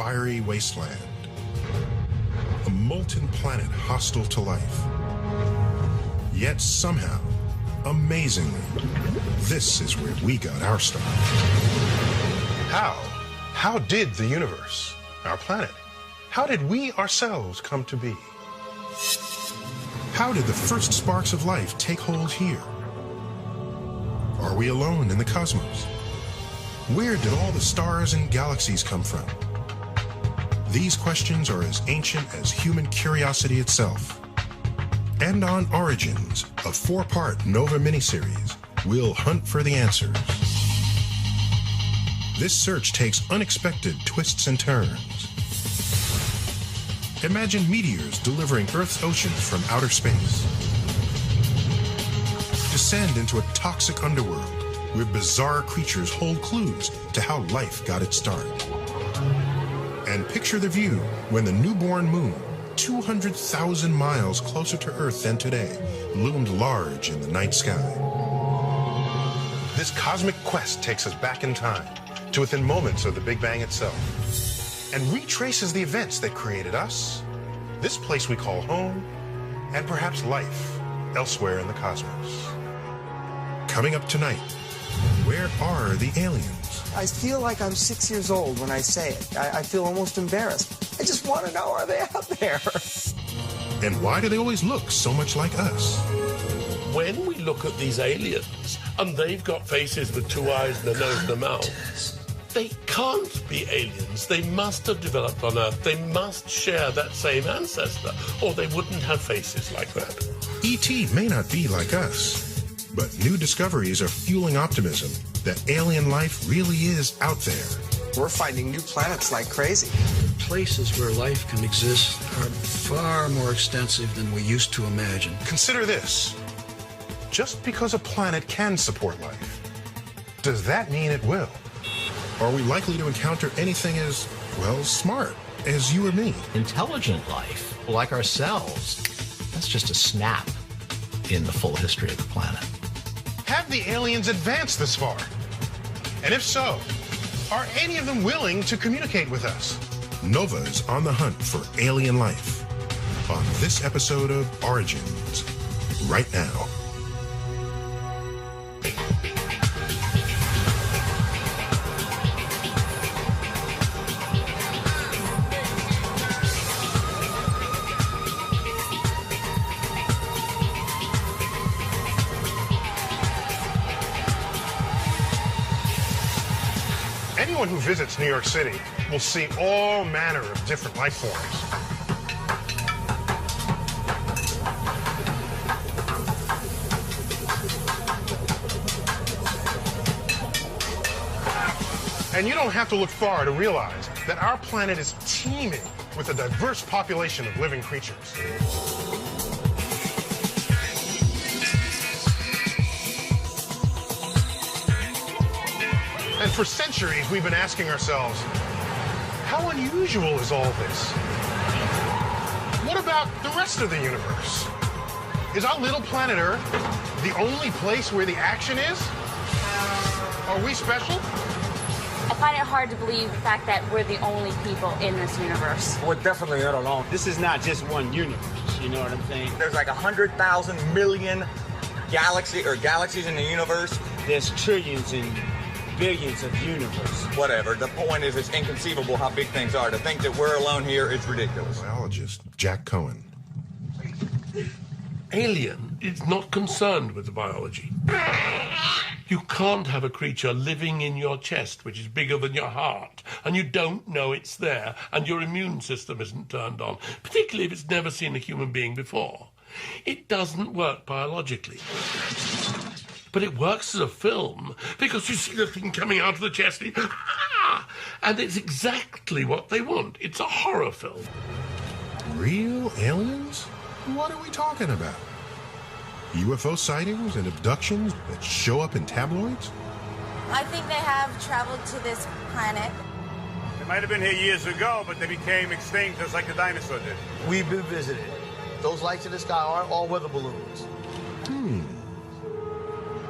fiery wasteland. A molten planet hostile to life. Yet somehow, amazingly, this is where we got our start. How did the universe, our planet, how did we ourselves come to be? How did the first sparks of life take hold here? Are we alone in the cosmos? Where did all the stars and galaxies come from? These questions are as ancient as human curiosity itself. And on Origins, a 4-part Nova miniseries, we'll hunt for the answers. This search takes unexpected twists and turns. Imagine meteors delivering Earth's oceans from outer space. Descend into a toxic underworld where bizarre creatures hold clues to how life got its start. And picture the view when the newborn moon, 200,000 miles closer to Earth than today, loomed large in the night sky. This cosmic quest takes us back in time to within moments of the Big Bang itself and retraces the events that created us, this place we call home, and perhaps life elsewhere in the cosmos. Coming up tonight, where are the aliens? I feel like I'm 6 years old when I say it. I feel almost embarrassed. I just want to know, are they out there? And why do they always look so much like us? When we look at these aliens, and they've got faces with 2 eyes and a nose and a mouth, they can't be aliens. They must have developed on Earth. They must share that same ancestor, or they wouldn't have faces like that. E.T. may not be like us, but new discoveries are fueling optimism that alien life really is out there. We're finding new planets like crazy. Places where life can exist are far more extensive than we used to imagine. Consider this. Just because a planet can support life, does that mean it will? Are we likely to encounter anything as, well, smart as you or me? Intelligent life, like ourselves, that's just a snap in the full history of the planet. Have the aliens advanced this far? And if so, are any of them willing to communicate with us? Nova's on the hunt for alien life on this episode of Origins, right now. Anyone who visits New York City will see all manner of different life forms. And you don't have to look far to realize that our planet is teeming with a diverse population of living creatures. And for centuries, we've been asking ourselves, how unusual is all this? What about the rest of the universe? Is our little planet Earth the only place where the action is? Are we special? I find it hard to believe the fact that we're the only people in this universe. We're definitely not alone. This is not just one universe, you know what I'm saying? There's like 100,000 million galaxies in the universe. There's trillions and billions of universe. Whatever. The point is, it's inconceivable how big things are. To think that we're alone here is ridiculous. Biologist Jack Cohen. Alien is not concerned with the biology. You can't have a creature living in your chest, which is bigger than your heart, and you don't know it's there, and your immune system isn't turned on, particularly if it's never seen a human being before. It doesn't work biologically. But it works as a film, because you see the thing coming out of the chest, and it's exactly what they want. It's a horror film. Real aliens? What are we talking about? UFO sightings and abductions that show up in tabloids? I think they have traveled to this planet. They might have been here years ago, but they became extinct just like the dinosaur did. We've been visited. Those lights in the sky aren't all weather balloons.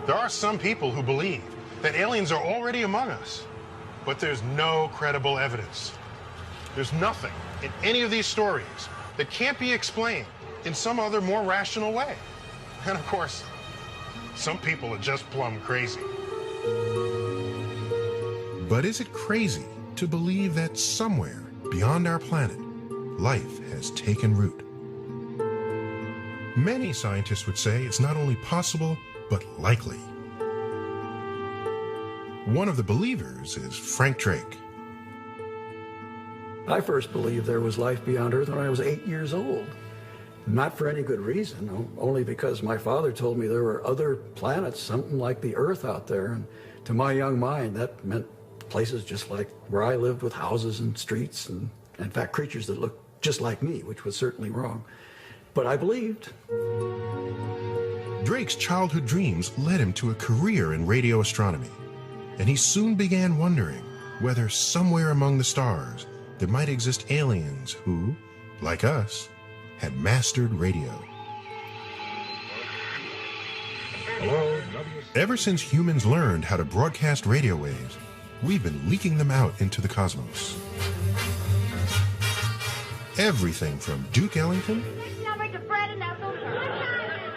There are some people who believe that aliens are already among us, but there's no credible evidence. There's nothing in any of these stories that can't be explained in some other more rational way. And of course, some people are just plumb crazy. But is it crazy to believe that somewhere beyond our planet, life has taken root? Many scientists would say it's not only possible, but likely. One of the believers is Frank Drake. I first believed there was life beyond Earth when I was 8 years old. Not for any good reason, only because my father told me there were other planets, something like the Earth out there. And to my young mind, that meant places just like where I lived, with houses and streets and, in fact, creatures that looked just like me, which was certainly wrong. But I believed. Drake's childhood dreams led him to a career in radio astronomy, and he soon began wondering whether somewhere among the stars there might exist aliens who, like us, had mastered radio. Hello? Ever since humans learned how to broadcast radio waves, we've been leaking them out into the cosmos. Everything from Duke Ellington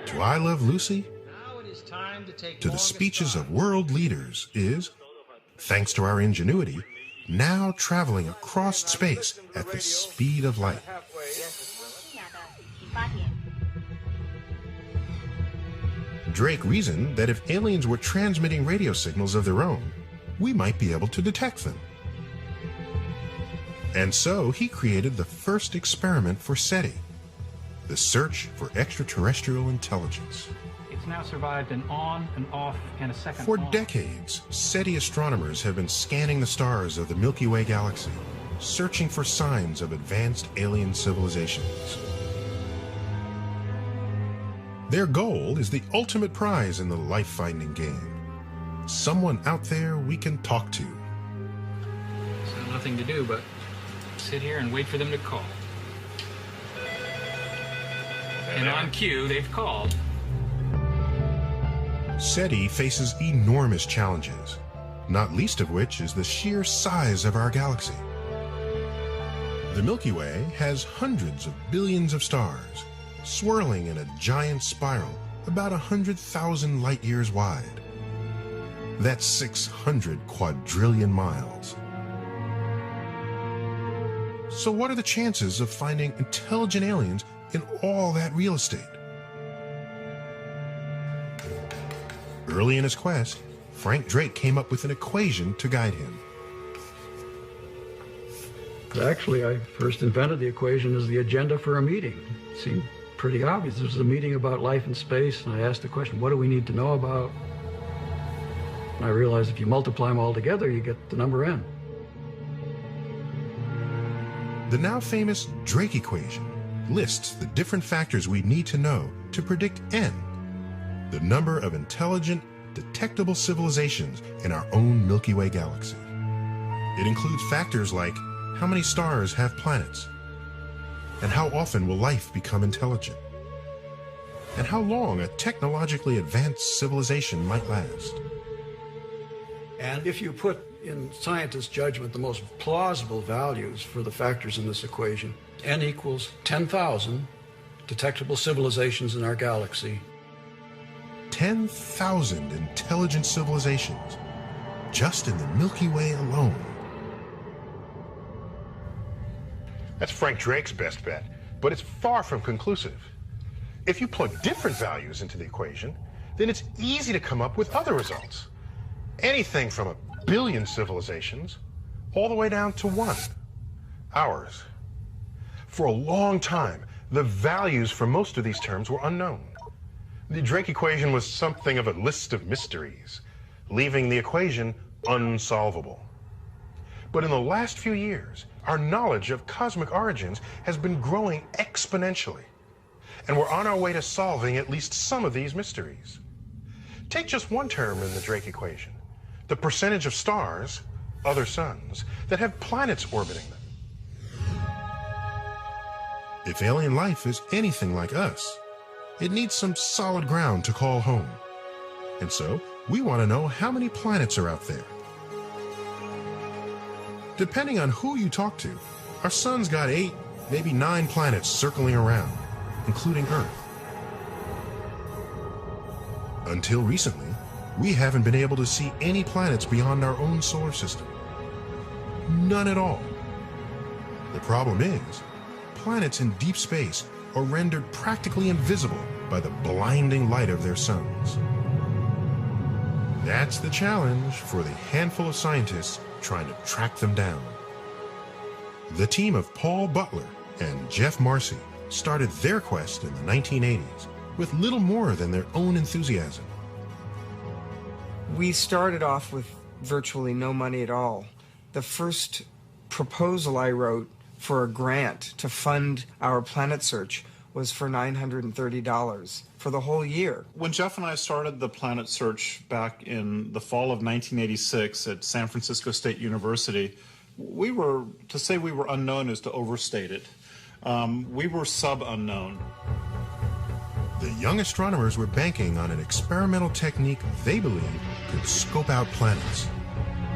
to I Love Lucy to the speeches of world leaders is, thanks to our ingenuity, now traveling across space at the speed of light. Drake reasoned that if aliens were transmitting radio signals of their own, we might be able to detect them. And so he created the first experiment for SETI, the search for extraterrestrial intelligence. It's now survived an on, an off, and a second For on. decades, SETI astronomers have been scanning the stars of the Milky Way galaxy, searching for signs of advanced alien civilizations. Their goal is the ultimate prize in the life-finding game. Someone out there we can talk to. So nothing to do but sit here and wait for them to call. And on cue, they've called. SETI faces enormous challenges, not least of which is the sheer size of our galaxy. The Milky Way has hundreds of billions of stars, swirling in a giant spiral about 100,000 light-years wide. That's 600 quadrillion miles. So what are the chances of finding intelligent aliens in all that real estate? Early in his quest, Frank Drake came up with an equation to guide him. Actually, I first invented the equation as the agenda for a meeting. It seemed pretty obvious. This was a meeting about life in space, and I asked the question, what do we need to know about? And I realized if you multiply them all together, you get the number n. The now famous Drake equation lists the different factors we need to know to predict n, the number of intelligent, detectable civilizations in our own Milky Way galaxy. It includes factors like how many stars have planets, and how often will life become intelligent, and how long a technologically advanced civilization might last. And if you put in scientists' judgment the most plausible values for the factors in this equation, n equals 10,000 detectable civilizations in our galaxy. 10,000 intelligent civilizations just in the Milky Way alone. That's Frank Drake's best bet, but it's far from conclusive. If you plug different values into the equation, then it's easy to come up with other results. Anything from 1 billion civilizations all the way down to 1, ours. For a long time, the values for most of these terms were unknown. The Drake equation was something of a list of mysteries, leaving the equation unsolvable. But in the last few years, our knowledge of cosmic origins has been growing exponentially, and we're on our way to solving at least some of these mysteries. Take just one term in the Drake equation, the percentage of stars, other suns, that have planets orbiting them. If alien life is anything like us, it needs some solid ground to call home. And so, we want to know how many planets are out there. Depending on who you talk to, Our sun's got 8, maybe 9 planets circling around, including Earth. Until recently, we haven't been able to see any planets beyond our own solar system. None at all. The problem is, planets in deep space are rendered practically invisible by the blinding light of their suns. That's the challenge for the handful of scientists trying to track them down. The team of Paul Butler and Jeff Marcy started their quest in the 1980s with little more than their own enthusiasm. We started off with virtually no money at all. The first proposal I wrote for a grant to fund our planet search was for $930 for the whole year. When Jeff and I started the planet search back in the fall of 1986 at San Francisco State University, to say we were unknown is to overstate it. We were sub-unknown. The young astronomers were banking on an experimental technique they believed could scope out planets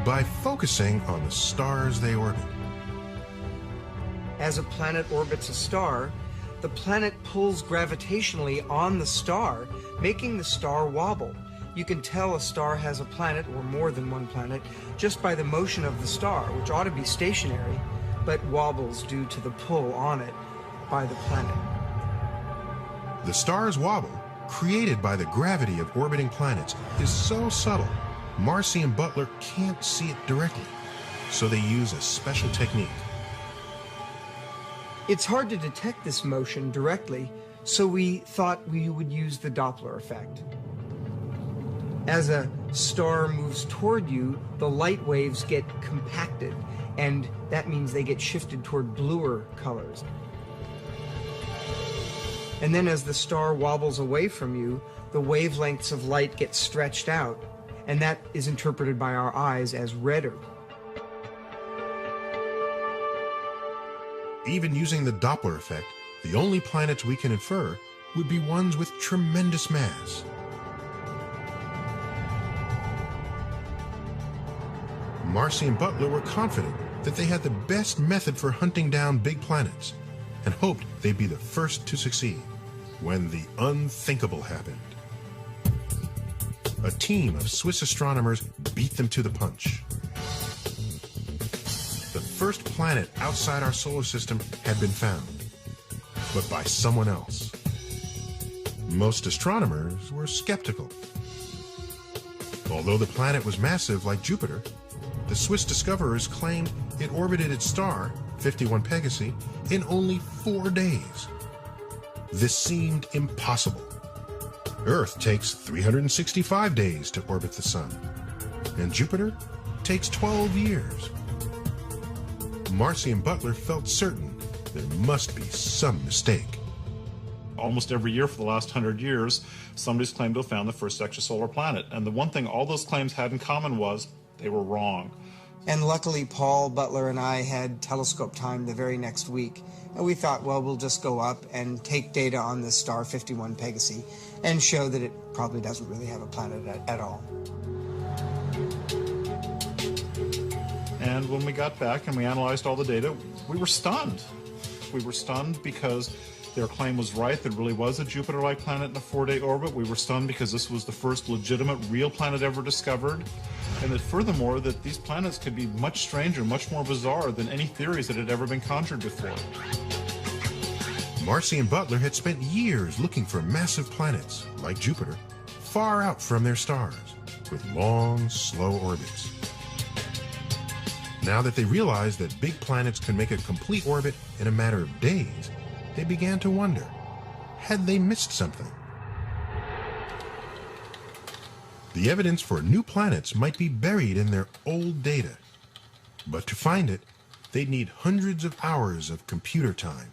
by focusing on the stars they orbit. As a planet orbits a star, the planet pulls gravitationally on the star, making the star wobble. You can tell a star has a planet, or more than one planet, just by the motion of the star, which ought to be stationary, but wobbles due to the pull on it by the planet. The star's wobble, created by the gravity of orbiting planets, is so subtle, Marcy and Butler can't see it directly, so they use a special technique. It's hard to detect this motion directly, so we thought we would use the Doppler effect. As a star moves toward you, the light waves get compacted, and that means they get shifted toward bluer colors. And then as the star wobbles away from you, the wavelengths of light get stretched out, and that is interpreted by our eyes as redder. Even using the Doppler effect, the only planets we can infer would be ones with tremendous mass. Marcy and Butler were confident that they had the best method for hunting down big planets and hoped they'd be the first to succeed when the unthinkable happened. A team of Swiss astronomers beat them to the punch. The first planet outside our solar system had been found, but by someone else. Most astronomers were skeptical. Although the planet was massive like Jupiter, the Swiss discoverers claimed it orbited its star, 51 Pegasi, in only 4 days. This seemed impossible. Earth takes 365 days to orbit the Sun, and Jupiter takes 12 years. Marcy and Butler felt certain there must be some mistake. Almost every year for the last 100 years, somebody's claimed to have found the first extrasolar planet. And the one thing all those claims had in common was they were wrong. And luckily, Paul Butler and I had telescope time the very next week. And we thought, well, we'll just go up and take data on this star, 51 Pegasi, and show that it probably doesn't really have a planet at all. And when we got back and we analyzed all the data, we were stunned. We were stunned because their claim was right. There really was a Jupiter-like planet in a 4-day orbit. We were stunned because this was the first legitimate real planet ever discovered. And that furthermore, that these planets could be much stranger, much more bizarre than any theories that had ever been conjured before. Marcy and Butler had spent years looking for massive planets, like Jupiter, far out from their stars, with long, slow orbits. Now that they realized that big planets could make a complete orbit in a matter of days, they began to wonder, had they missed something? The evidence for new planets might be buried in their old data, but to find it, they'd need hundreds of hours of computer time.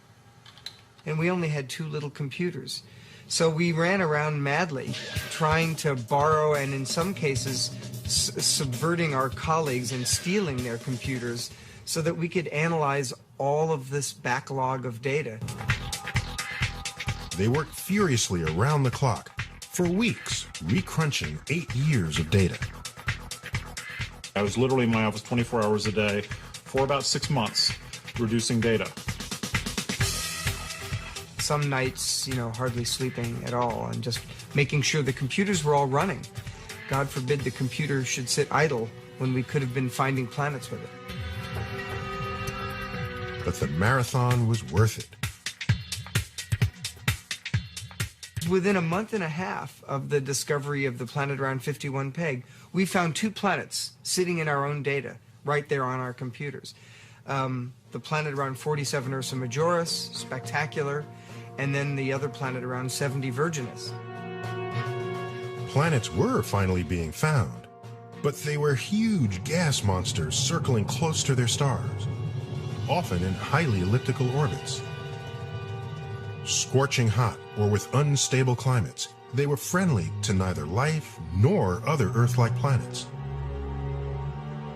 And we only had 2 little computers. So we ran around madly, trying to borrow and in some cases subverting our colleagues and stealing their computers so that we could analyze all of this backlog of data. They worked furiously around the clock for weeks, recrunching 8 years of data. I was literally in my office 24 hours a day for about 6 months, reducing data. Some nights, hardly sleeping at all and just making sure the computers were all running. God forbid the computer should sit idle when we could have been finding planets with it. But the marathon was worth it. Within a month and a half of the discovery of the planet around 51 Peg, we found 2 planets sitting in our own data right there on our computers. The planet around 47 Ursa Majoris, spectacular, and then the other planet around 70 Virginis. Planets were finally being found, but they were huge gas monsters circling close to their stars, often in highly elliptical orbits. Scorching hot or with unstable climates, they were friendly to neither life nor other Earth-like planets.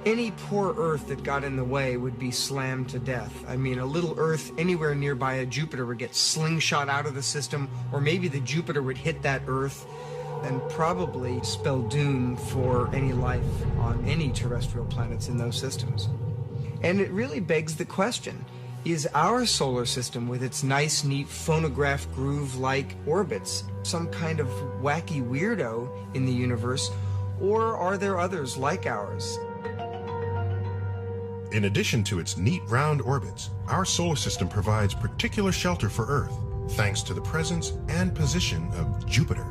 Any poor Earth that got in the way would be slammed to death. I mean, a little Earth anywhere nearby a Jupiter would get slingshot out of the system, or maybe the Jupiter would hit that Earth and probably spell doom for any life on any terrestrial planets in those systems. And it really begs the question, is our solar system with its nice, neat phonograph groove-like orbits some kind of wacky weirdo in the universe, or are there others like ours? In addition to its neat round orbits, our solar system provides particular shelter for Earth, thanks to the presence and position of Jupiter.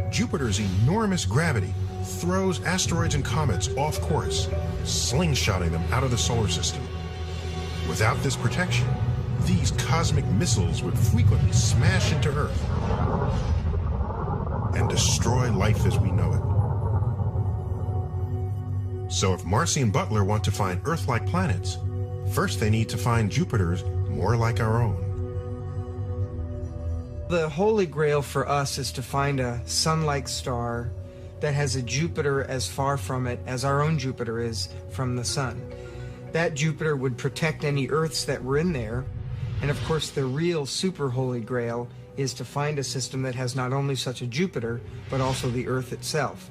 Jupiter's enormous gravity throws asteroids and comets off course, slingshotting them out of the solar system. Without this protection, these cosmic missiles would frequently smash into Earth and destroy life as we know it. So if Marcy and Butler want to find Earth-like planets, first they need to find Jupiters more like our own. The holy grail for us is to find a sun-like star that has a Jupiter as far from it as our own Jupiter is from the sun. That Jupiter would protect any Earths that were in there, and of course the real super holy grail is to find a system that has not only such a Jupiter, but also the Earth itself.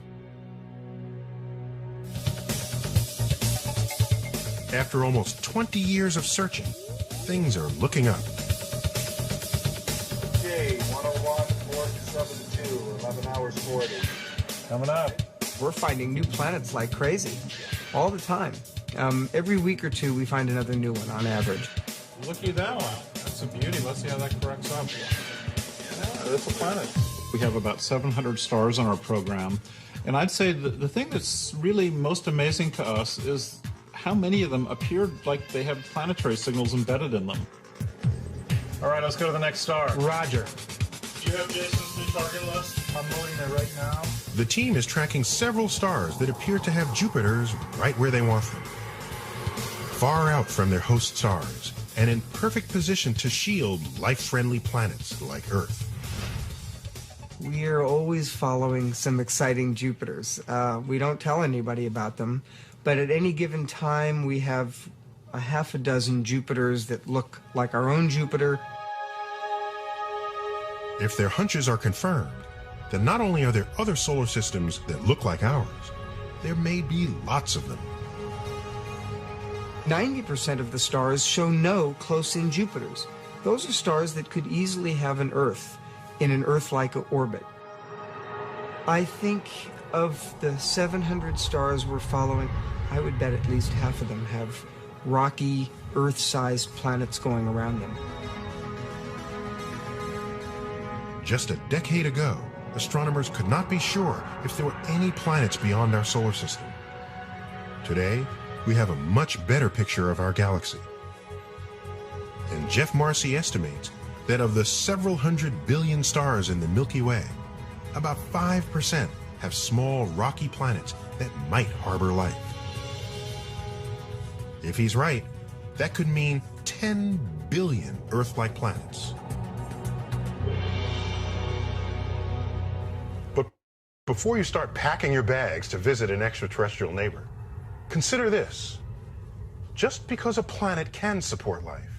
After almost 20 years of searching, things are looking up. Okay, 101, 472, 11 hours 40. Coming up. We're finding new planets like crazy, all the time. Every week or two we find another new one on average. Looky at that one. That's a beauty. Let's see how that corrects up. Yeah, that's a planet. We have about 700 stars on our program. And I'd say the thing that's really most amazing to us is how many of them appeared like they have planetary signals embedded in them. All right, let's go to the next star. Roger. Do you have Jason's new target list? I'm loading it right now. The team is tracking several stars that appear to have Jupiters right where they want them. Far out from their host stars, and in perfect position to shield life-friendly planets like Earth. We are always following some exciting Jupiters. We don't tell anybody about them, but at any given time we have a half a dozen Jupiters that look like our own Jupiter. If their hunches are confirmed, then not only are there other solar systems that look like ours, there may be lots of them. 90% of the stars show no close-in Jupiters. Those are stars that could easily have an Earth in an Earth-like orbit. I think of the 700 stars we're following, I would bet at least half of them have rocky, Earth-sized planets going around them. Just a decade ago, astronomers could not be sure if there were any planets beyond our solar system. Today, we have a much better picture of our galaxy. And Jeff Marcy estimates that of the several hundred billion stars in the Milky Way, about 5% have small rocky planets that might harbor life. If he's right, that could mean 10 billion Earth-like planets. But before you start packing your bags to visit an extraterrestrial neighbor, consider this. Just because a planet can support life,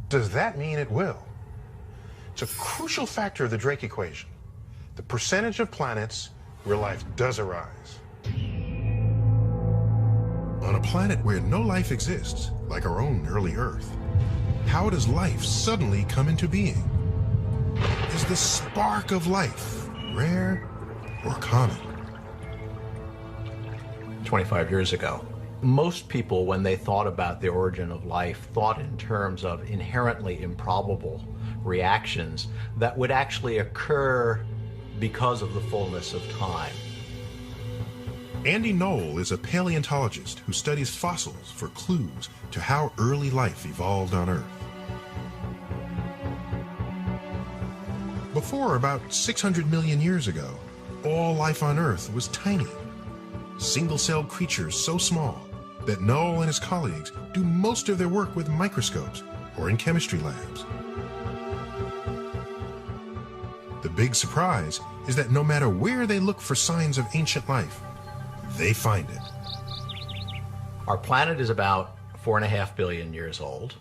does that mean it will? It's a crucial factor of the Drake equation, the percentage of planets where life does arise. On a planet where no life exists, like our own early Earth, how does life suddenly come into being? Is the spark of life rare or common? 25 years ago, most people, when they thought about the origin of life, thought in terms of inherently improbable reactions that would actually occur because of the fullness of time. Andy Knoll is a paleontologist who studies fossils for clues to how early life evolved on Earth. Before about 600 million years ago, all life on Earth was tiny. Single-celled creatures so small that Knoll and his colleagues do most of their work with microscopes or in chemistry labs. The big surprise is that no matter where they look for signs of ancient life, they find it. Our planet is about 4.5 billion years old.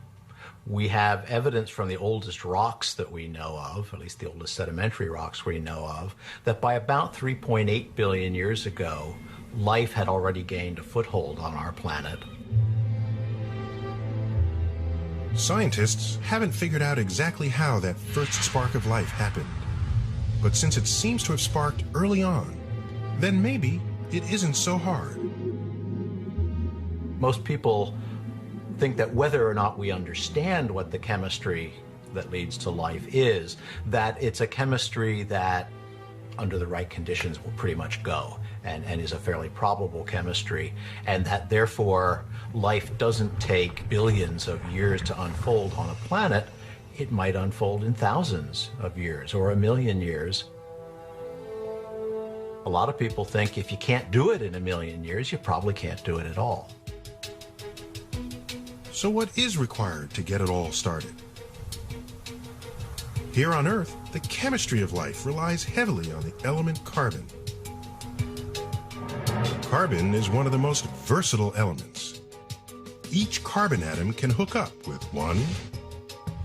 We have evidence from the oldest rocks that we know of, at least the oldest sedimentary rocks we know of, that by about 3.8 billion years ago, life had already gained a foothold on our planet. Scientists haven't figured out exactly how that first spark of life happened. But since it seems to have sparked early on, then maybe it isn't so hard. Most people think that whether or not we understand what the chemistry that leads to life is, that it's a chemistry that, under the right conditions, will pretty much go and is a fairly probable chemistry, and that therefore life doesn't take billions of years to unfold on a planet. It might unfold in thousands of years or 1 million years. A lot of people think if you can't do it in 1 million years, you probably can't do it at all. So what is required to get it all started? Here on Earth, the chemistry of life relies heavily on the element carbon. Carbon is one of the most versatile elements. Each carbon atom can hook up with 1,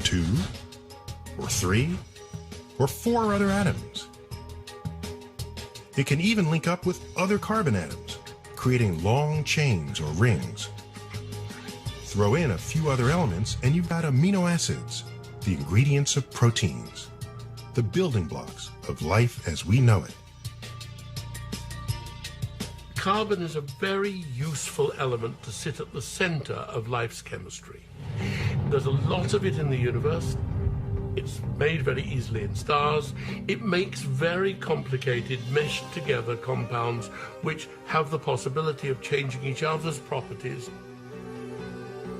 2, or 3, or 4 other atoms. It can even link up with other carbon atoms, creating long chains or rings. Throw in a few other elements and you've got amino acids, the ingredients of proteins, the building blocks of life as we know it. Carbon is a very useful element to sit at the center of life's chemistry. There's a lot of it in the universe. It's made very easily in stars. It makes very complicated, meshed together compounds which have the possibility of changing each other's properties.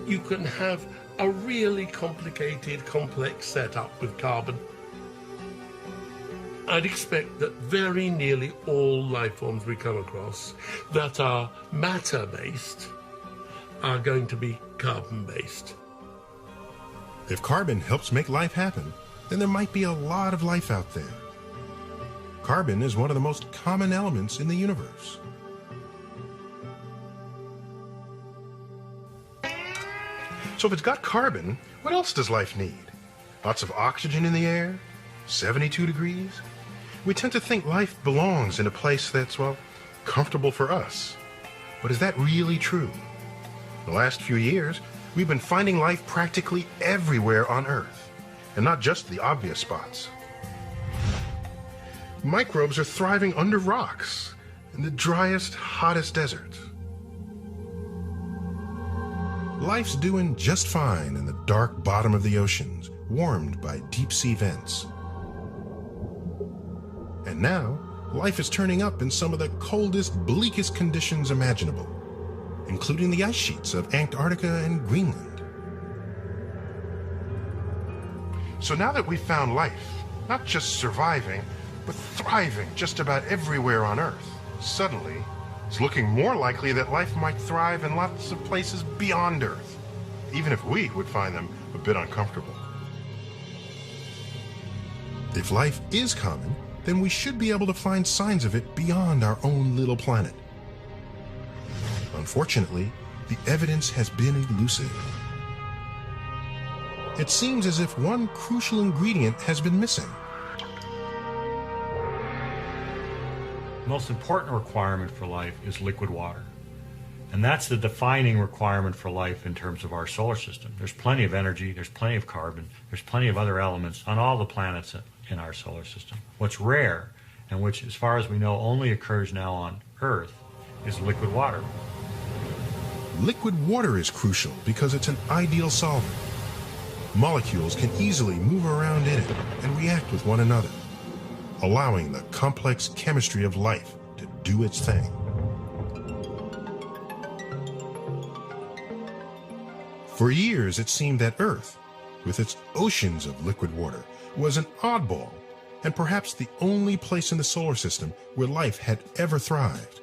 You can have a really complicated, complex setup with carbon. I'd expect that very nearly all life forms we come across that are matter-based are going to be carbon-based. If carbon helps make life happen, then there might be a lot of life out there. Carbon is one of the most common elements in the universe. So if it's got carbon, what else does life need? Lots of oxygen in the air? 72 degrees? We tend to think life belongs in a place that's, well, comfortable for us. But is that really true? The last few years, we've been finding life practically everywhere on Earth, and not just the obvious spots. Microbes are thriving under rocks in the driest, hottest deserts. Life's doing just fine in the dark bottom of the oceans, warmed by deep-sea vents. And now, life is turning up in some of the coldest, bleakest conditions imaginable, including the ice sheets of Antarctica and Greenland. So now that we've found life, not just surviving, but thriving just about everywhere on Earth, suddenly, it's looking more likely that life might thrive in lots of places beyond Earth, even if we would find them a bit uncomfortable. If life is common, then we should be able to find signs of it beyond our own little planet. Unfortunately, the evidence has been elusive. It seems as if one crucial ingredient has been missing. The most important requirement for life is liquid water. And that's the defining requirement for life in terms of our solar system. There's plenty of energy, there's plenty of carbon, there's plenty of other elements on all the planets in our solar system. What's rare, and which, as far as we know, only occurs now on Earth, is liquid water. Liquid water is crucial because it's an ideal solvent. Molecules can easily move around in it and react with one another, allowing the complex chemistry of life to do its thing. For years, it seemed that Earth, with its oceans of liquid water, was an oddball and perhaps the only place in the solar system where life had ever thrived.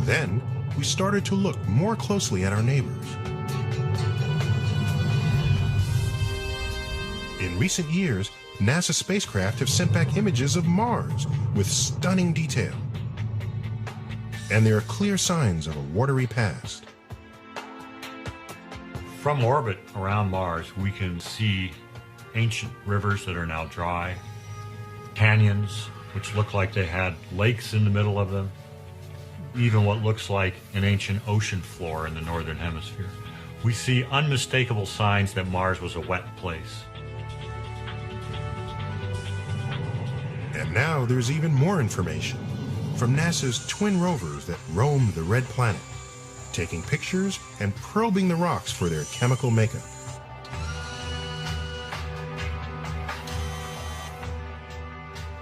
Then, we started to look more closely at our neighbors. In recent years, NASA spacecraft have sent back images of Mars with stunning detail. And there are clear signs of a watery past. From orbit around Mars, we can see ancient rivers that are now dry, canyons which look like they had lakes in the middle of them, even what looks like an ancient ocean floor in the northern hemisphere. We see unmistakable signs that Mars was a wet place. And now there's even more information from NASA's twin rovers that roam the red planet, taking pictures and probing the rocks for their chemical makeup.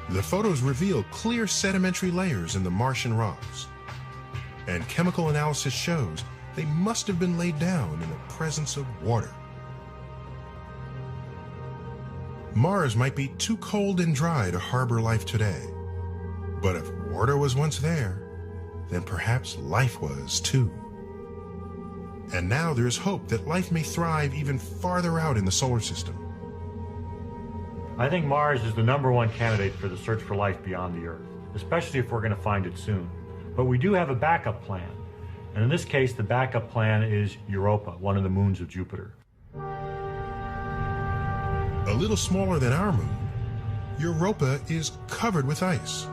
The photos reveal clear sedimentary layers in the Martian rocks, and chemical analysis shows they must have been laid down in the presence of water. Mars might be too cold and dry to harbor life today, but if water was once there, then perhaps life was too. And now there's hope that life may thrive even farther out in the solar system. I think Mars is the #1 candidate for the search for life beyond the Earth, especially if we're going to find it soon. But we do have a backup plan. And in this case, the backup plan is Europa, one of the moons of Jupiter. A little smaller than our moon, Europa is covered with ice.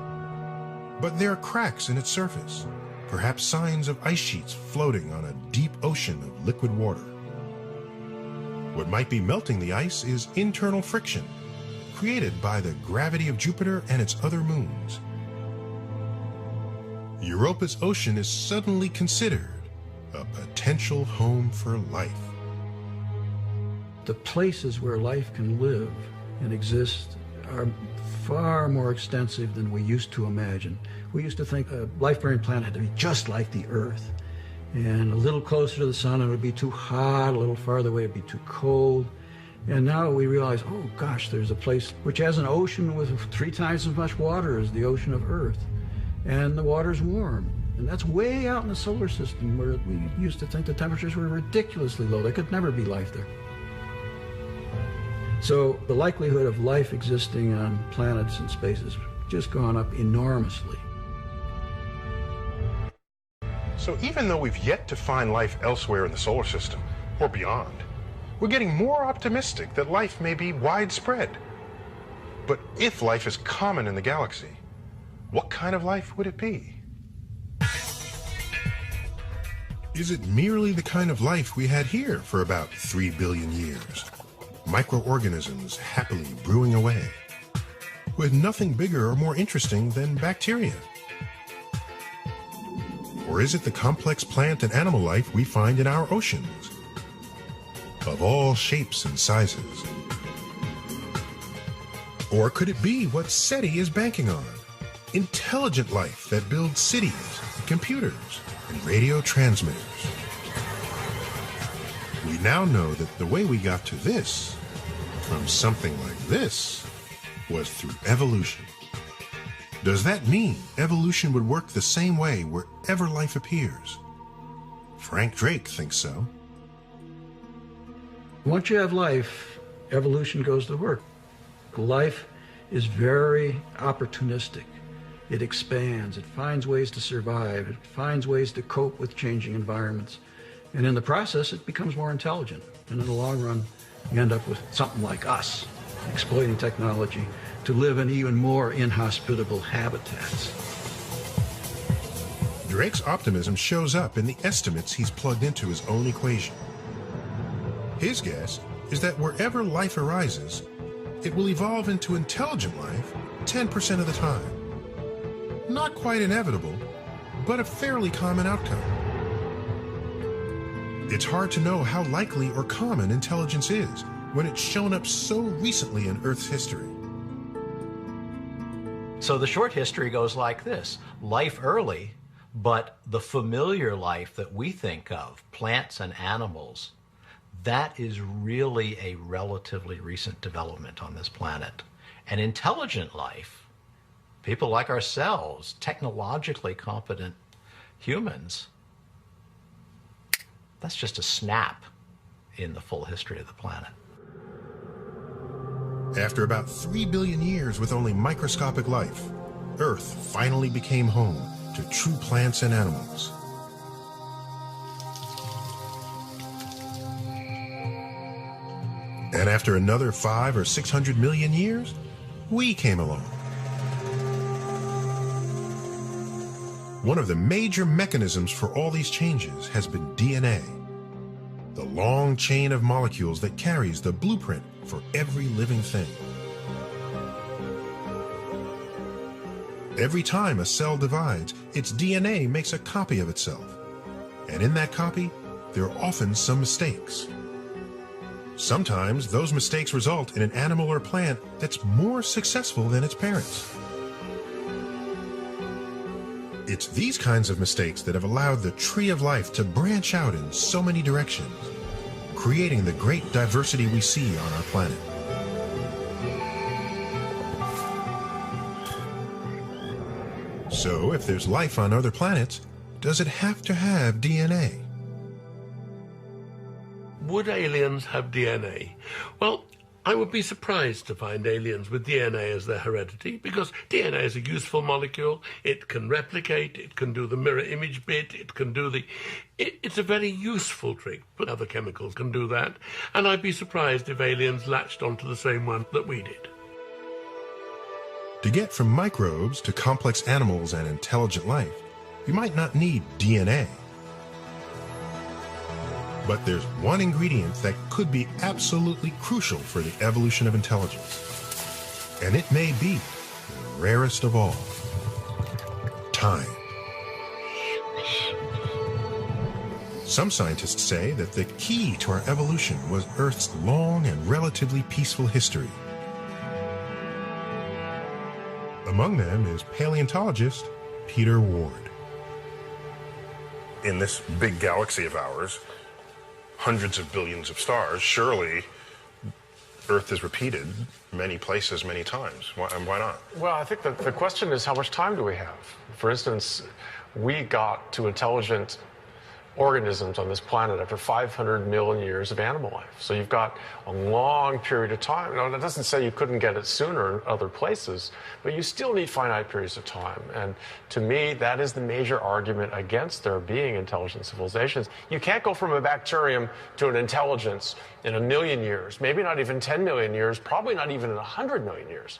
But there are cracks in its surface, perhaps signs of ice sheets floating on a deep ocean of liquid water. What might be melting the ice is internal friction, created by the gravity of Jupiter and its other moons. Europa's ocean is suddenly considered a potential home for life. The places where life can live and exist are far more extensive than we used to imagine. We used to think a life-bearing planet had to be just like the Earth, and a little closer to the sun it would be too hot, a little farther away it would be too cold. And now we realize, oh gosh, there's a place which has an ocean with 3 times as much water as the ocean of Earth, and the water's warm. And that's way out in the solar system where we used to think the temperatures were ridiculously low. There could never be life there. So the likelihood of life existing on planets and space has just gone up enormously. So even though we've yet to find life elsewhere in the solar system, or beyond, we're getting more optimistic that life may be widespread. But if life is common in the galaxy, what kind of life would it be? Is it merely the kind of life we had here for about 3 billion years? Microorganisms happily brewing away, with nothing bigger or more interesting than bacteria? Or is it the complex plant and animal life we find in our oceans, of all shapes and sizes? Or could it be what SETI is banking on? Intelligent life that builds cities, computers, and radio transmitters. We now know that the way we got to this, from something like this, was through evolution. Does that mean evolution would work the same way wherever life appears? Frank Drake thinks so. Once you have life, evolution goes to work. Life is very opportunistic. It expands, it finds ways to survive, it finds ways to cope with changing environments. And in the process, it becomes more intelligent. And in the long run, you end up with something like us, exploiting technology to live in even more inhospitable habitats. Drake's optimism shows up in the estimates he's plugged into his own equation. His guess is that wherever life arises, it will evolve into intelligent life 10% of the time. Not quite inevitable, but a fairly common outcome. It's hard to know how likely or common intelligence is when it's shown up so recently in Earth's history. So the short history goes like this. Life early, but the familiar life that we think of, plants and animals, that is really a relatively recent development on this planet. And intelligent life, people like ourselves, technologically competent humans, that's just a snap in the full history of the planet. After about 3 billion years with only microscopic life, Earth finally became home to true plants and animals. And after another 500 or 600 million years, we came along. One of the major mechanisms for all these changes has been DNA, the long chain of molecules that carries the blueprint for every living thing. Every time a cell divides, its DNA makes a copy of itself. And in that copy, there are often some mistakes. Sometimes those mistakes result in an animal or plant that's more successful than its parents. It's these kinds of mistakes that have allowed the tree of life to branch out in so many directions, creating the great diversity we see on our planet. So, if there's life on other planets, does it have to have DNA? Would aliens have DNA? Well, I would be surprised to find aliens with DNA as their heredity, because DNA is a useful molecule. It can replicate, it can do the mirror image bit, it can do the... It's a very useful trick, but other chemicals can do that. And I'd be surprised if aliens latched onto the same one that we did. To get from microbes to complex animals and intelligent life, you might not need DNA. But there's one ingredient that could be absolutely crucial for the evolution of intelligence. And it may be the rarest of all: time. Some scientists say that the key to our evolution was Earth's long and relatively peaceful history. Among them is paleontologist Peter Ward. In this big galaxy of ours, hundreds of billions of stars, surely Earth is repeated many places, many times. Why not? Well, I think that the question is, how much time do we have? For instance, we got to intelligent organisms on this planet after 500 million years of animal life. So you've got a long period of time. Now, that doesn't say you couldn't get it sooner in other places, but you still need finite periods of time. And to me, that is the major argument against there being intelligent civilizations. You can't go from a bacterium to an intelligence in 1 million years, maybe not even 10 million years, probably not even in 100 million years.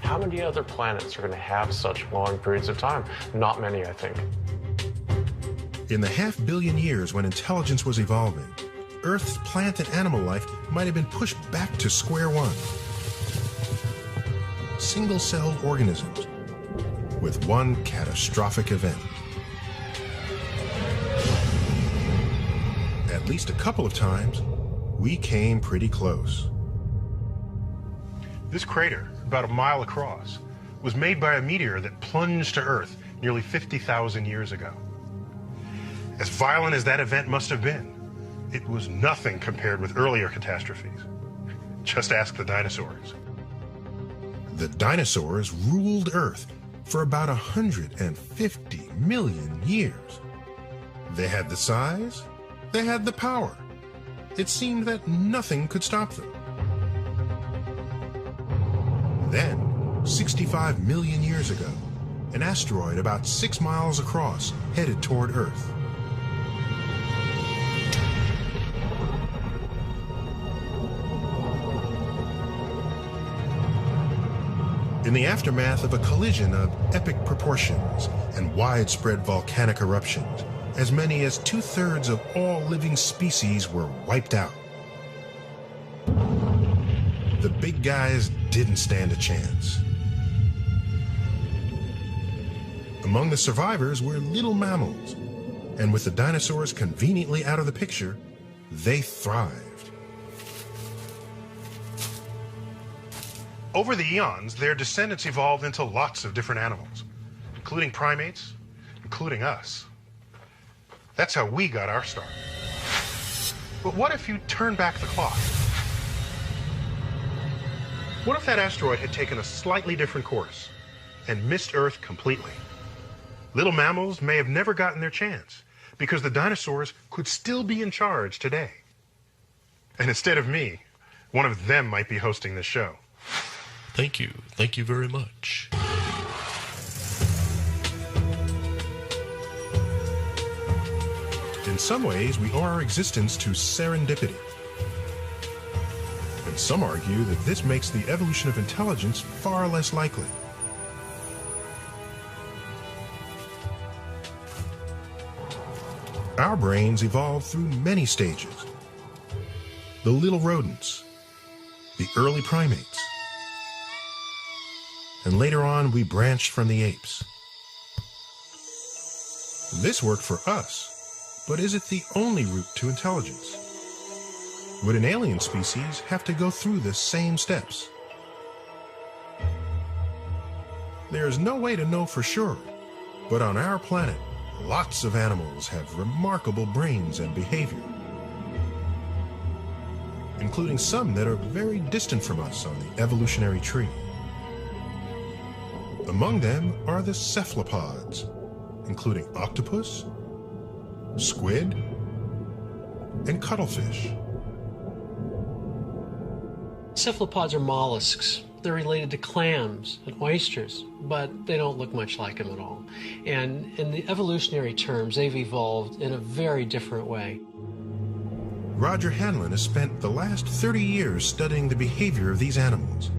How many other planets are going to have such long periods of time? Not many, I think. In the 500 million years when intelligence was evolving, Earth's plant and animal life might have been pushed back to square one. Single-celled organisms with one catastrophic event. At least a couple of times, we came pretty close. This crater, about a mile across, was made by a meteor that plunged to Earth nearly 50,000 years ago. As violent as that event must have been, it was nothing compared with earlier catastrophes. Just ask the dinosaurs. The dinosaurs ruled Earth for about 150 million years. They had the size, they had the power. It seemed that nothing could stop them. Then, 65 million years ago, an asteroid about 6 miles across headed toward Earth. In the aftermath of a collision of epic proportions and widespread volcanic eruptions, as many as 2/3 of all living species were wiped out. The big guys didn't stand a chance. Among the survivors were little mammals, and with the dinosaurs conveniently out of the picture, they thrived. Over the eons, their descendants evolved into lots of different animals, including primates, including us. That's how we got our start. But what if you turn back the clock? What if that asteroid had taken a slightly different course and missed Earth completely? Little mammals may have never gotten their chance because the dinosaurs could still be in charge today. And instead of me, one of them might be hosting this show. Thank you. Thank you very much. In some ways, we owe our existence to serendipity. And some argue that this makes the evolution of intelligence far less likely. Our brains evolved through many stages. The little rodents, the early primates, and later on we branched from the apes. This worked for us. But is it the only route to intelligence? Would an alien species have to go through the same steps? There's no way to know for sure, but on our planet, lots of animals have remarkable brains and behavior, including some that are very distant from us on the evolutionary tree. Among them are the cephalopods, including octopus, squid, and cuttlefish. Cephalopods are mollusks. They're related to clams and oysters, but they don't look much like them at all. And in the evolutionary terms, they've evolved in a very different way. Roger Hanlon has spent the last 30 years studying the behavior of these animals.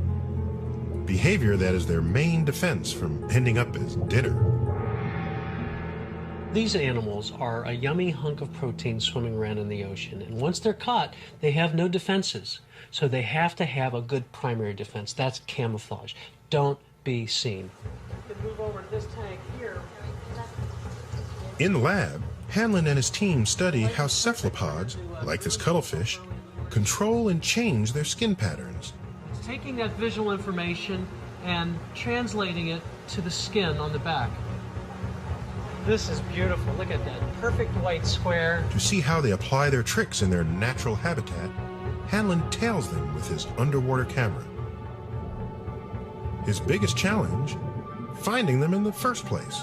Behavior that is their main defense from ending up as dinner. These animals are a yummy hunk of protein swimming around in the ocean, and once they're caught, they have no defenses. So they have to have a good primary defense. That's camouflage. Don't be seen. You can move over to this tank here. In the lab, Hanlon and his team study how cephalopods, like this cuttlefish, control and change their skin patterns. It's taking that visual information and translating it to the skin on the back. This is beautiful. Look at that perfect white square. To see how they apply their tricks in their natural habitat, Hanlon tails them with his underwater camera. His biggest challenge? Finding them in the first place.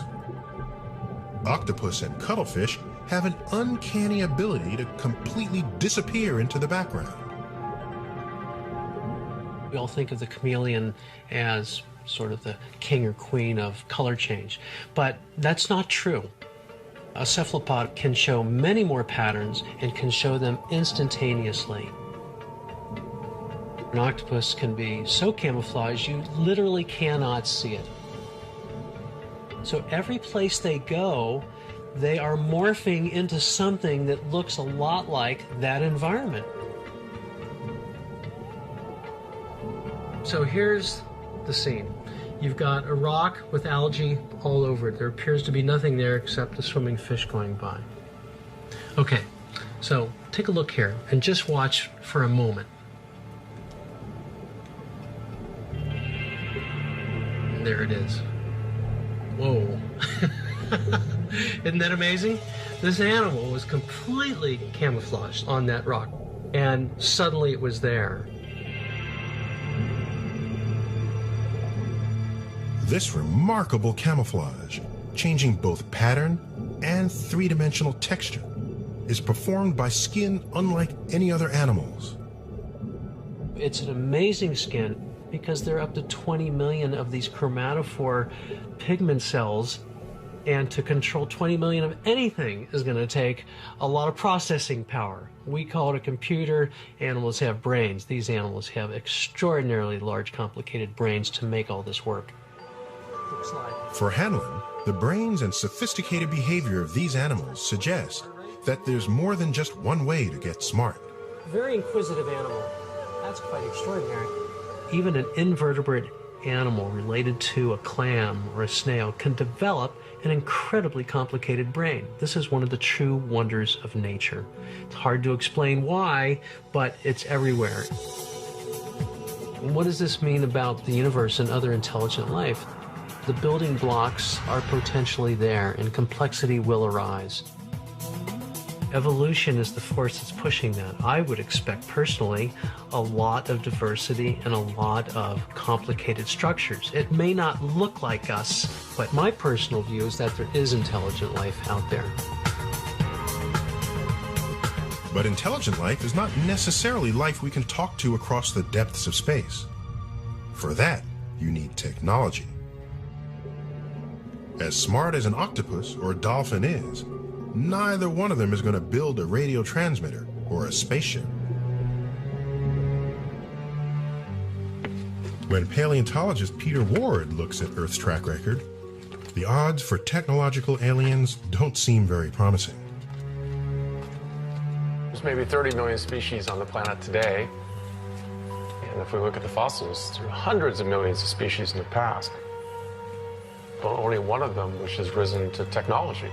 Octopus and cuttlefish have an uncanny ability to completely disappear into the background. We all think of the chameleon as sort of the king or queen of color change, but that's not true. A cephalopod can show many more patterns and can show them instantaneously. An octopus can be so camouflaged you literally cannot see it. So every place they go, they are morphing into something that looks a lot like that environment. So here's the scene. You've got a rock with algae all over it. There appears to be nothing there except a swimming fish going by. Okay, so take a look here and just watch for a moment. And there it is. Whoa. Isn't that amazing? This animal was completely camouflaged on that rock, and suddenly it was there. This remarkable camouflage, changing both pattern and three-dimensional texture, is performed by skin unlike any other animal's. It's an amazing skin because there are up to 20 million of these chromatophore pigment cells And to control 20 million of anything is going to take a lot of processing power. We call it a computer. Animals have brains. These animals have extraordinarily large, complicated brains to make all this work. For Hanlon, the brains and sophisticated behavior of these animals suggest that there's more than just one way to get smart. Very inquisitive animal. That's quite extraordinary. Even an invertebrate animal related to a clam or a snail can develop an incredibly complicated brain. This is one of the true wonders of nature. It's hard to explain why, but it's everywhere. What does this mean about the universe and other intelligent life? The building blocks are potentially there, and complexity will arise. Evolution is the force that's pushing that. I would expect personally a lot of diversity and a lot of complicated structures. It may not look like us, but my personal view is that there is intelligent life out there. But intelligent life is not necessarily life we can talk to across the depths of space. For that, you need technology. As smart as an octopus or a dolphin is, neither one of them is going to build a radio transmitter or a spaceship. When paleontologist Peter Ward looks at Earth's track record, the odds for technological aliens don't seem very promising. There's maybe 30 million species on the planet today. And if we look at the fossils, there are hundreds of millions of species in the past. But only one of them which has risen to technology.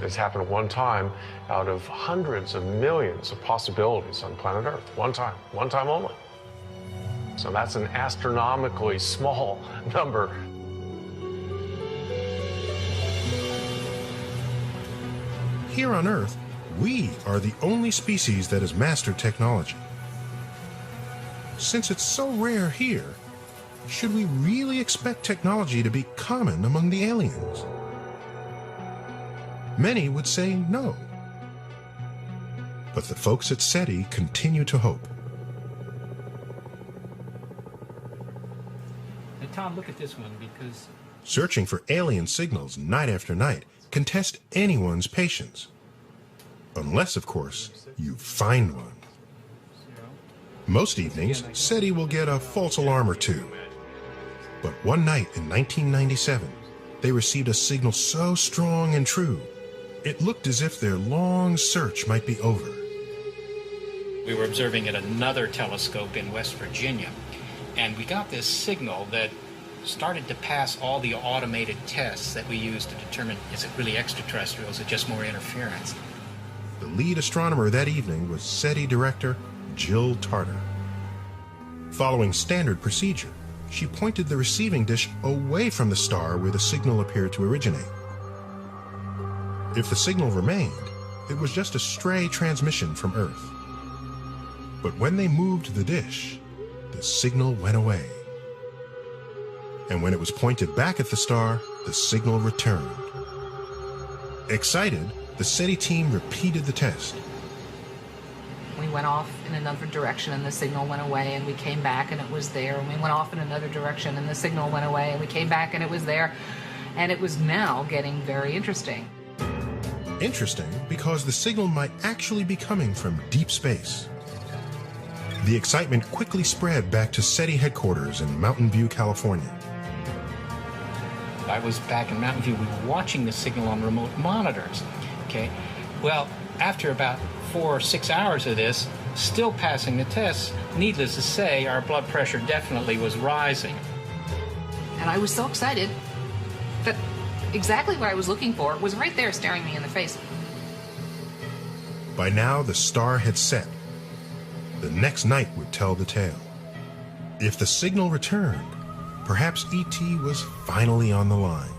It's happened one time out of hundreds of millions of possibilities on planet Earth. One time only. So that's an astronomically small number. Here on Earth, we are the only species that has mastered technology. Since it's so rare here, should we really expect technology to be common among the aliens? Many would say no. But the folks at SETI continue to hope. Now, Tom, look at this one because... Searching for alien signals night after night can test anyone's patience. Unless, of course, you find one. Most evenings, SETI will get a false alarm or two. But one night in 1997, they received a signal so strong and true, it looked as if their long search might be over. We were observing at another telescope in West Virginia, and we got this signal that started to pass all the automated tests that we use to determine, is it really extraterrestrial, is it just more interference? The lead astronomer that evening was SETI director Jill Tarter. Following standard procedure, she pointed the receiving dish away from the star where the signal appeared to originate. If the signal remained, it was just a stray transmission from Earth. But when they moved the dish, the signal went away. And when it was pointed back at the star, the signal returned. Excited, the SETI team repeated the test. We went off in another direction and the signal went away, and we came back and it was there, and we went off in another direction and the signal went away, and we came back and it was there, and it was now getting very interesting. Interesting because the signal might actually be coming from deep space. The excitement quickly spread back to SETI headquarters in Mountain View, California. I was back in Mountain View. We were watching the signal on remote monitors. Okay, well, after about 4 or 6 hours of this, still passing the tests, needless to say, our blood pressure definitely was rising. And I was so excited that exactly what I was looking for was right there staring me in the face. By now, the star had set. The next night would tell the tale. If the signal returned, perhaps E.T. was finally on the line.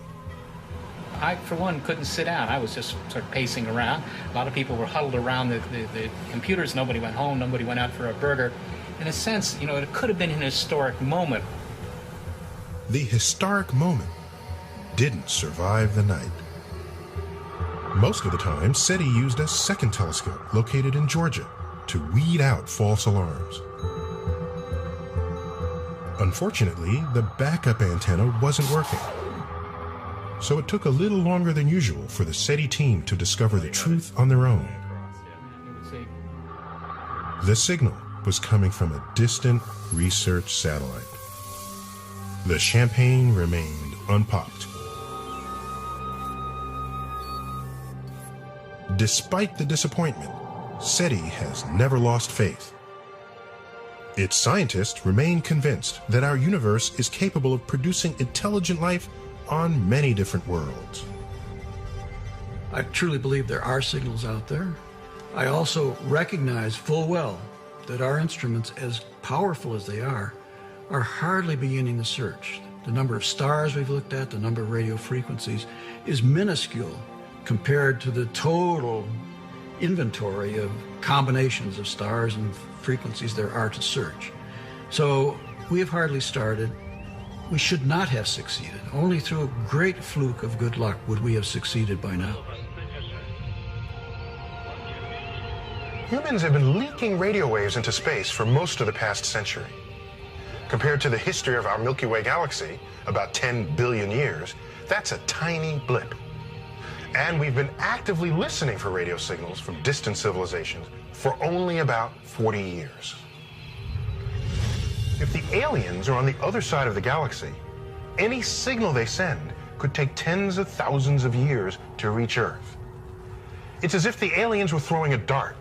I, for one, couldn't sit down. I was just sort of pacing around. A lot of people were huddled around the computers. Nobody went home. Nobody went out for a burger. In a sense, you know, it could have been an historic moment. The historic moment didn't survive the night. Most of the time, SETI used a second telescope located in Georgia to weed out false alarms. Unfortunately, the backup antenna wasn't working. so it took a little longer than usual for the SETI team to discover the truth on their own. The signal was coming from a distant research satellite. The champagne remained unpopped. Despite the disappointment, SETI has never lost faith. Its scientists remain convinced that our universe is capable of producing intelligent life on many different worlds. I truly believe there are signals out there. I also recognize full well that our instruments, as powerful as they are hardly beginning the search. The number of stars we've looked at, the number of radio frequencies, is minuscule compared to the total inventory of combinations of stars and frequencies there are to search. So we have hardly started. We should not have succeeded. Only through a great fluke of good luck would we have succeeded by now. Humans have been leaking radio waves into space for most of the past century. Compared to the history of our Milky Way galaxy, about 10 billion years, that's a tiny blip. And we've been actively listening for radio signals from distant civilizations for only about 40 years. If the aliens are on the other side of the galaxy, any signal they send could take tens of thousands of years to reach Earth. It's as if the aliens were throwing a dart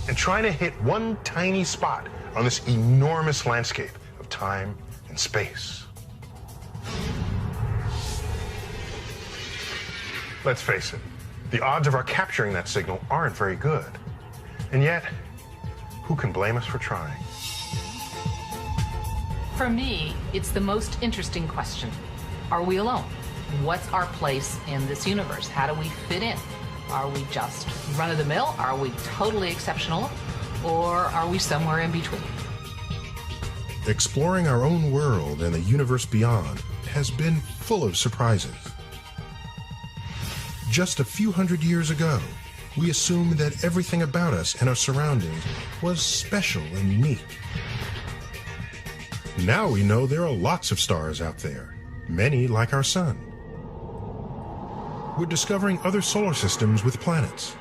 and trying to hit one tiny spot on this enormous landscape of time and space. Let's face it, the odds of our capturing that signal aren't very good. And yet, who can blame us for trying? For me, it's the most interesting question. Are we alone? What's our place in this universe? How do we fit in? Are we just run-of-the-mill? Are we totally exceptional? Or are we somewhere in between? Exploring our own world and the universe beyond has been full of surprises. Just a few hundred years ago, we assumed that everything about us and our surroundings was special and unique. Now we know there are lots of stars out there, many like our sun. We're discovering other solar systems with planets.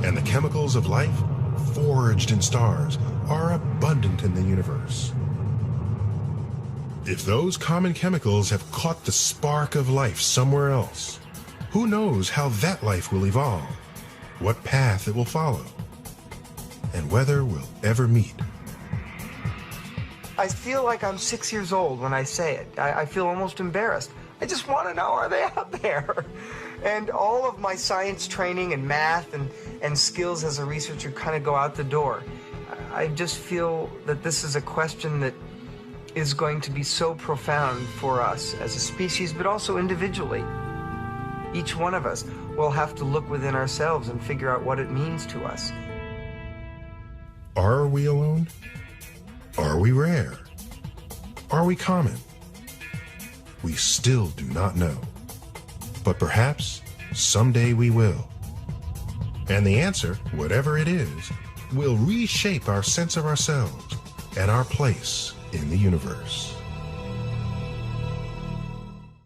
And the chemicals of life, forged in stars, are abundant in the universe. If those common chemicals have caught the spark of life somewhere else, who knows how that life will evolve, what path it will follow, and whether we'll ever meet. I feel like I'm 6 years old when I say it. I feel almost embarrassed. I just want to know, are they out there? And all of my science training and math and skills as a researcher kind of go out the door. I just feel that this is a question that is going to be so profound for us as a species, but also individually. Each one of us will have to look within ourselves and figure out what it means to us. Are we alone? Are we rare? Are we common? We still do not know. But perhaps someday we will. And the answer, whatever it is, will reshape our sense of ourselves and our place in the universe.